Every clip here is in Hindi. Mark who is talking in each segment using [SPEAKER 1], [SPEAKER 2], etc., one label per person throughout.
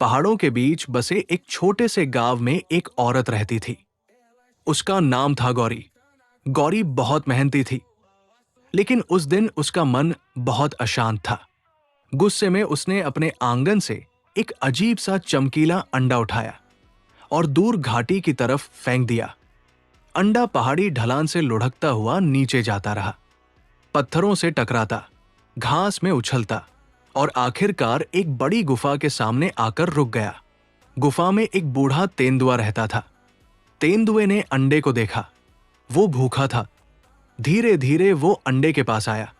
[SPEAKER 1] पहाड़ों के बीच बसे एक छोटे से गांव में एक औरत रहती थी। उसका नाम था गौरी। गौरी बहुत मेहनती थी, लेकिन उस दिन उसका मन बहुत अशांत था। गुस्से में उसने अपने आंगन से एक अजीब सा चमकीला अंडा उठाया और दूर घाटी की तरफ फेंक दिया। अंडा पहाड़ी ढलान से लुढ़कता हुआ नीचे जाता रहा, पत्थरों से टकराता, घास में उछलता और आखिरकार एक बड़ी गुफा के सामने आकर रुक गया। गुफा में एक बूढ़ा तेंदुआ रहता था। तेंदुए ने अंडे को देखा। वो भूखा था। धीरे धीरे वो अंडे के पास आया।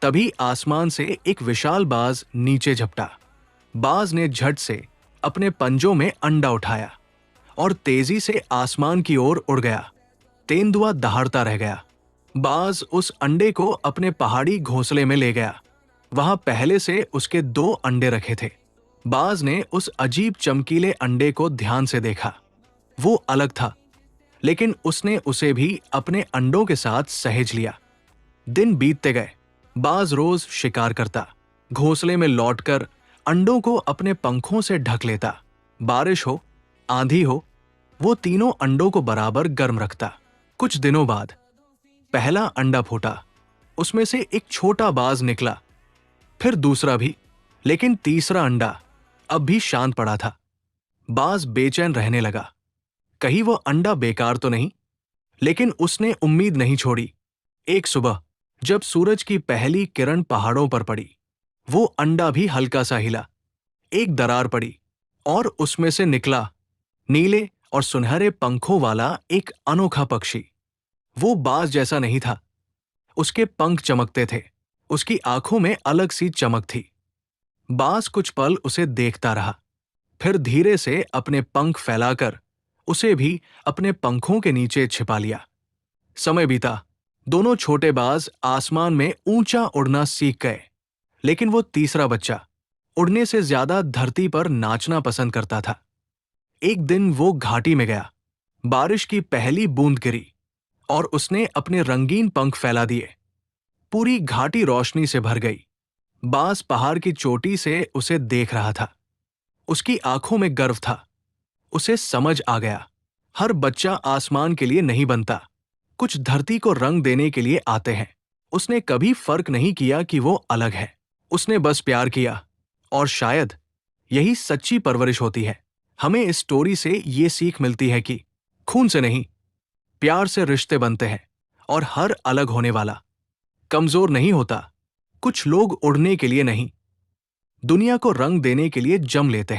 [SPEAKER 1] तभी आसमान से एक विशाल बाज नीचे झपटा। बाज ने झट से अपने पंजों में अंडा उठाया और तेजी से आसमान की ओर उड़ गया। तेंदुआ दहाड़ता रह गया। बाज उस अंडे को अपने पहाड़ी घोंसले में ले गया। वहां पहले से उसके 2 अंडे रखे थे। बाज ने उस अजीब चमकीले अंडे को ध्यान से देखा। वो अलग था, लेकिन उसने उसे भी अपने अंडों के साथ सहेज लिया। दिन बीतते गए। बाज रोज शिकार करता, घोंसले में लौटकर अंडों को अपने पंखों से ढक लेता। बारिश हो, आंधी हो, वो तीनों अंडों को बराबर गर्म रखता। कुछ दिनों बाद पहला अंडा फूटा। उसमें से एक छोटा बाज निकला, फिर दूसरा भी, लेकिन तीसरा अंडा अब भी शांत पड़ा था। बाज बेचैन रहने लगा, कहीं वो अंडा बेकार तो नहीं। लेकिन उसने उम्मीद नहीं छोड़ी। एक सुबह जब सूरज की पहली किरण पहाड़ों पर पड़ी, वो अंडा भी हल्का सा हिला। एक दरार पड़ी और उसमें से निकला नीले और सुनहरे पंखों वाला एक अनोखा पक्षी। वो बाज जैसा नहीं था। उसके पंख चमकते थे, उसकी आंखों में अलग सी चमक थी। बाज कुछ पल उसे देखता रहा, फिर धीरे से अपने पंख फैलाकर उसे भी अपने पंखों के नीचे छिपा लिया। समय बीता। दोनों छोटे बाज आसमान में ऊंचा उड़ना सीख गए, लेकिन वो तीसरा बच्चा उड़ने से ज्यादा धरती पर नाचना पसंद करता था। एक दिन वो घाटी में गया। बारिश की पहली बूंद गिरी और उसने अपने रंगीन पंख फैला दिए। पूरी घाटी रोशनी से भर गई। बाज पहाड़ की चोटी से उसे देख रहा था। उसकी आंखों में गर्व था। उसे समझ आ गया, हर बच्चा आसमान के लिए नहीं बनता, कुछ धरती को रंग देने के लिए आते हैं। उसने कभी फर्क नहीं किया कि वो अलग है। उसने बस प्यार किया, और शायद यही सच्ची परवरिश होती है। हमें इस स्टोरी से ये सीख मिलती है कि खून से नहीं, प्यार से रिश्ते बनते हैं, और हर अलग होने वाला कमजोर नहीं होता। कुछ लोग उड़ने के लिए नहीं, दुनिया को रंग देने के लिए जम लेते हैं।